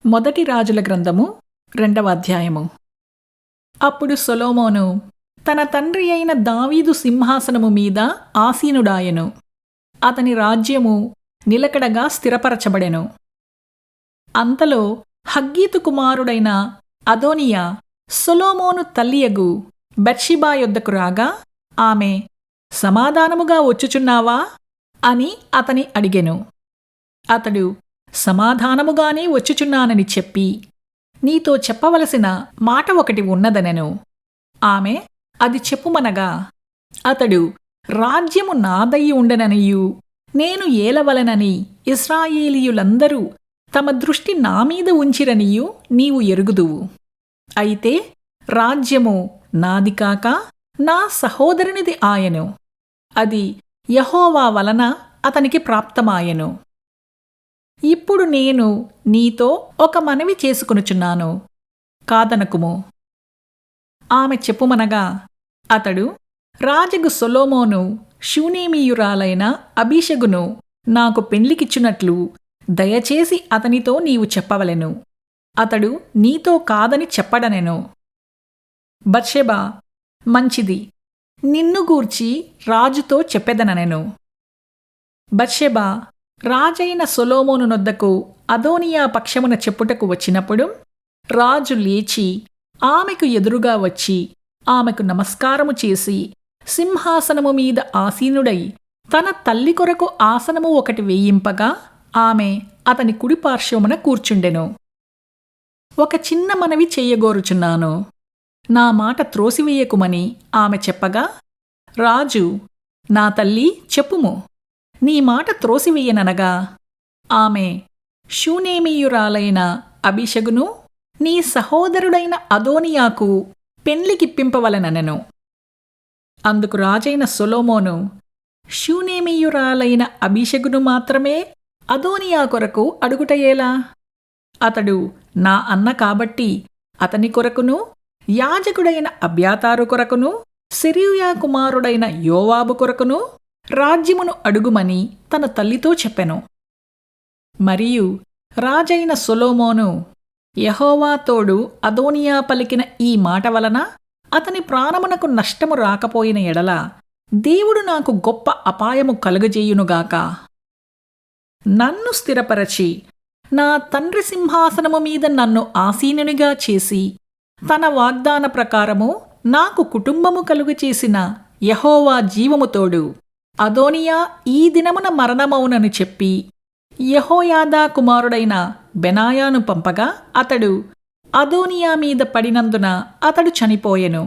మొదటి రాజుల గ్రంథము 2వ అధ్యాయము. అప్పుడు సొలొమోను తన తండ్రి అయిన దావీదు సింహాసనము మీద ఆసీనుడాయెను. అతని రాజ్యము నిలకడగా స్థిరపరచబడెను. అంతలో హగ్గీతు కుమారుడైన అదోనియా సొలొమోను తల్లియగు బత్షెబా యొద్దకు రాగా, ఆమె సమాధానముగా వచ్చుచున్నావా అని అతని అడిగెను. అతడు సమాధానముగానే వచ్చుచున్నానని చెప్పి, నీతో చెప్పవలసిన మాట ఒకటి ఉన్నదనెను. ఆమె అది చెప్పుమనగా, అతడు రాజ్యము నాదయి ఉండెననియు నేను ఏలవలెనని ఇశ్రాయేలీయులందరూ తమ దృష్టి నామీద ఉంచిరనియు నీవు ఎరుగుదువు. అయితే రాజ్యము నాది కాక నా సహోదరునిది ఆయెను. అది యెహోవా వలన అతనికి ప్రాప్తమాయెను. ఇప్పుడు నేను నీతో ఒక మనవి చేసుకొనుచున్నాను, కాదనకుము. ఆమె చెప్పుమనగా, అతడు రాజగు సొలొమోను షూనేమీయురాలైన అబీషగును నాకు పెండ్లికిచ్చునట్లు దయచేసి అతనితో నీవు చెప్పవలెను. అతడు నీతో కాదని చెప్పడనెను. బత్షెబా, మంచిది, నిన్ను గూర్చి రాజుతో చెప్పెదననెను. బత్షెబా రాజైన సొలొమోను నొద్దకు అదోనియా పక్షమున చెప్పుటకు వచ్చినప్పుడు రాజు లేచి ఆమెకు ఎదురుగా వచ్చి ఆమెకు నమస్కారము చేసి సింహాసనము మీద ఆసీనుడై తన తల్లి కొరకు ఆసనము ఒకటి వేయింపగా ఆమె అతని కుడిపార్శ్వమున కూర్చుండెను. ఒక చిన్న మనవి చెయ్యగోరుచున్నాను, నా మాట త్రోసివేయకుమని ఆమె చెప్పగా, రాజు, నా తల్లి, చెప్పుము, నీ మాట త్రోసివేయననగా, ఆమె షూనేమీయురాలైన అబీషగును నీ సహోదరుడైన అదోనియాకు పెండ్లికిప్పింపవలెననెను. అందుకు రాజైన సొలొమోను, షూనేమీయురాలైన అబీషగును మాత్రమే అదోనియా కొరకు అడుగుటయేలా? అతడు నా అన్న కాబట్టి అతని కొరకును, యాజకుడైన అబ్యాతారు కొరకును, సెరూయా కుమారుడైన యోవాబు కొరకును రాజ్యమును అడుగుమని తన తల్లితో చెప్పెను. మరియు రాజైన సొలొమోను యెహోవా తోడు అదోనియా పలికిన ఈ మాట వలన అతని ప్రాణమునకు నష్టము రాకపోయిన ఎడల దేవుడు నాకు గొప్ప అపాయము కలుగజేయునుగాక. నన్ను స్థిరపరచి నా తండ్రి సింహాసనము మీద నన్ను ఆసీనునిగా చేసి తన వాగ్దాన ప్రకారము నాకు కుటుంబము కలుగచేసిన యెహోవా జీవము తోడు అదోనియా ఈ దినమున మరణమౌనని చెప్పి యెహోయాదా కుమారుడైన బెనాయాను పంపగా అతడు అదోనియా మీద పడినందున అతడు చనిపోయెను.